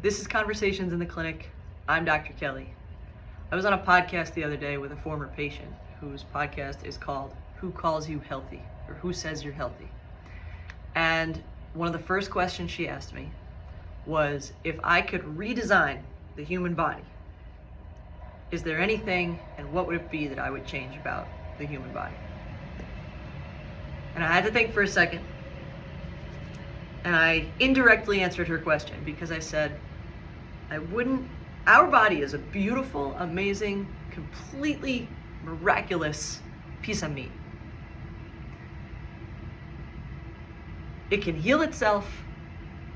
This is Conversations in the Clinic. I'm Dr. Kelly. I was on a podcast the other day with a former patient whose podcast is called Who Calls You Healthy? Or Who Says You're Healthy? And one of the first questions she asked me was, if I could redesign the human body, is there anything and what would it be that I would change about the human body? And I had to think for a second. And I indirectly answered her question because I said, our body is a beautiful, amazing, completely miraculous piece of meat. It can heal itself.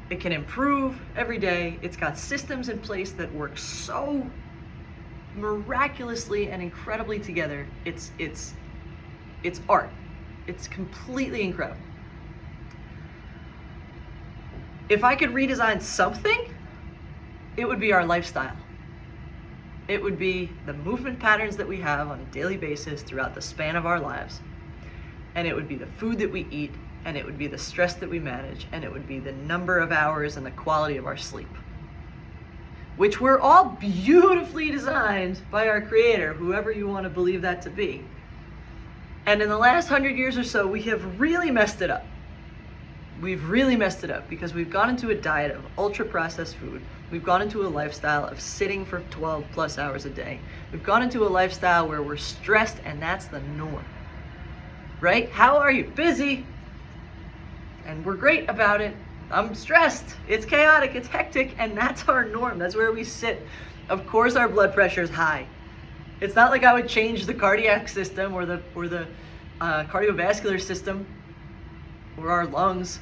It can improve every day. It's got systems in place that work so miraculously and incredibly together. It's art. It's completely incredible. If I could redesign something, it would be our lifestyle. It would be the movement patterns that we have on a daily basis throughout the span of our lives. And it would be the food that we eat, and it would be the stress that we manage, and it would be the number of hours and the quality of our sleep, which were all beautifully designed by our Creator, whoever you want to believe that to be. And in the last 100 years or so, we have really messed it up. We've really messed it up because we've gone into a diet of ultra-processed food. We've gone into a lifestyle of sitting for 12 plus hours a day. We've gone into a lifestyle where we're stressed, and that's the norm, right? How are you? Busy. And we're great about it. I'm stressed. It's chaotic. It's hectic. And that's our norm. That's where we sit. Of course, our blood pressure is high. It's not like I would change the cardiac system or the cardiovascular system or our lungs.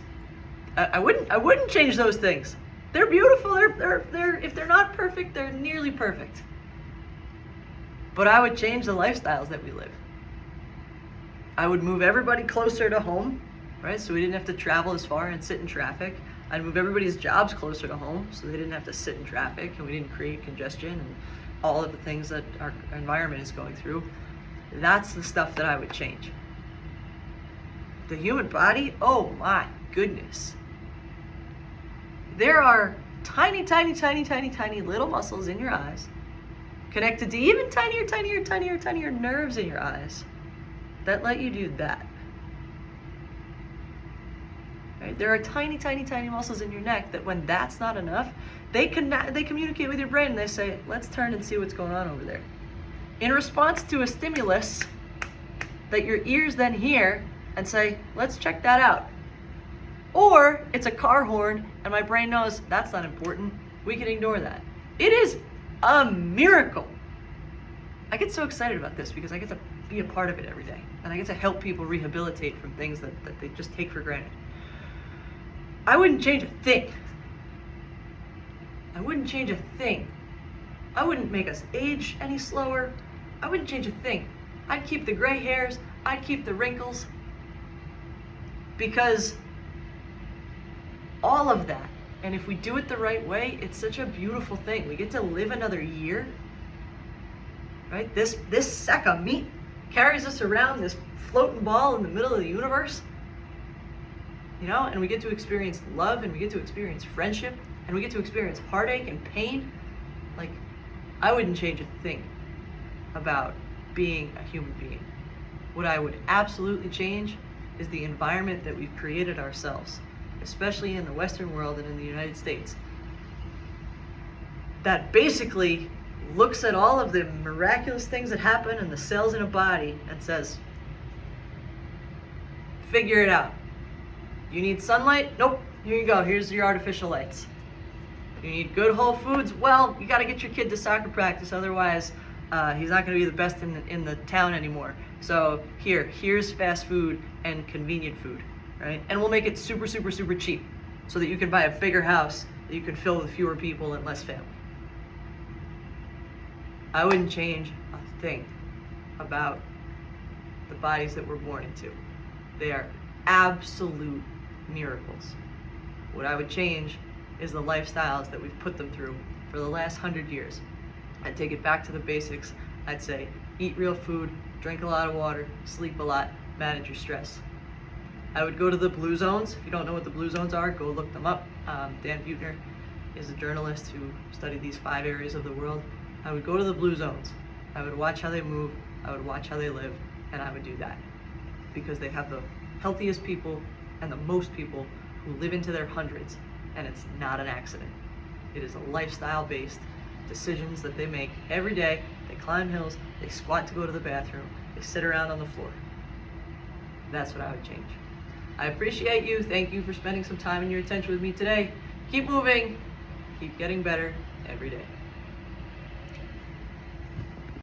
I wouldn't change those things. They're beautiful. They're if they're not perfect, they're nearly perfect. But I would change the lifestyles that we live. I would move everybody closer to home, right? So we didn't have to travel as far and sit in traffic. I'd move everybody's jobs closer to home so they didn't have to sit in traffic, and we didn't create congestion and all of the things that our environment is going through. That's the stuff that I would change. The human body, oh my goodness. There are tiny little muscles in your eyes connected to even tinier nerves in your eyes that let you do that. Right? There are tiny muscles in your neck that when that's not enough, they communicate with your brain and they say, let's turn and see what's going on over there. In response to a stimulus that your ears then hear and say, let's check that out. Or it's a car horn and my brain knows that's not important. We can ignore that. It is a miracle. I get so excited about this because I get to be a part of it every day. And I get to help people rehabilitate from things that they just take for granted. I wouldn't change a thing. I wouldn't change a thing. I wouldn't make us age any slower. I wouldn't change a thing. I'd keep the gray hairs. I'd keep the wrinkles. Because all of that, and if we do it the right way, it's such a beautiful thing. We get to live another year, right? This sack of meat carries us around, this floating ball in the middle of the universe, you know, and we get to experience love, and we get to experience friendship, and we get to experience heartache and pain. Like, I wouldn't change a thing about being a human being. What I would absolutely change is the environment that we've created ourselves, especially in the Western world and in the United States, that basically looks at all of the miraculous things that happen in the cells in a body and says, figure it out. You need sunlight? Nope. Here you go. Here's your artificial lights. You need good whole foods? Well, you got to get your kid to soccer practice, otherwise he's not going to be the best in the town anymore. So here's fast food and convenient food, right? And we'll make it super cheap so that you can buy a bigger house that you can fill with fewer people and less family. I wouldn't change a thing about the bodies that we're born into. They are absolute miracles. What I would change is the lifestyles that we've put them through for the last 100 years. I'd take it back to the basics. I'd say, eat real food, drink a lot of water, sleep a lot, manage your stress. I would go to the blue zones. If you don't know what the blue zones are, go look them up. Dan Buettner is a journalist who studied these 5 areas of the world, I would go to the blue zones. I would watch how they move, I would watch how they live, and I would do that. Because they have the healthiest people and the most people who live into their hundreds, and it's not an accident. It is a lifestyle-based decisions that they make every day. They climb hills, they squat to go to the bathroom, they sit around on the floor. That's what I would change. I appreciate you. Thank you for spending some time and your attention with me today. Keep moving, keep getting better every day.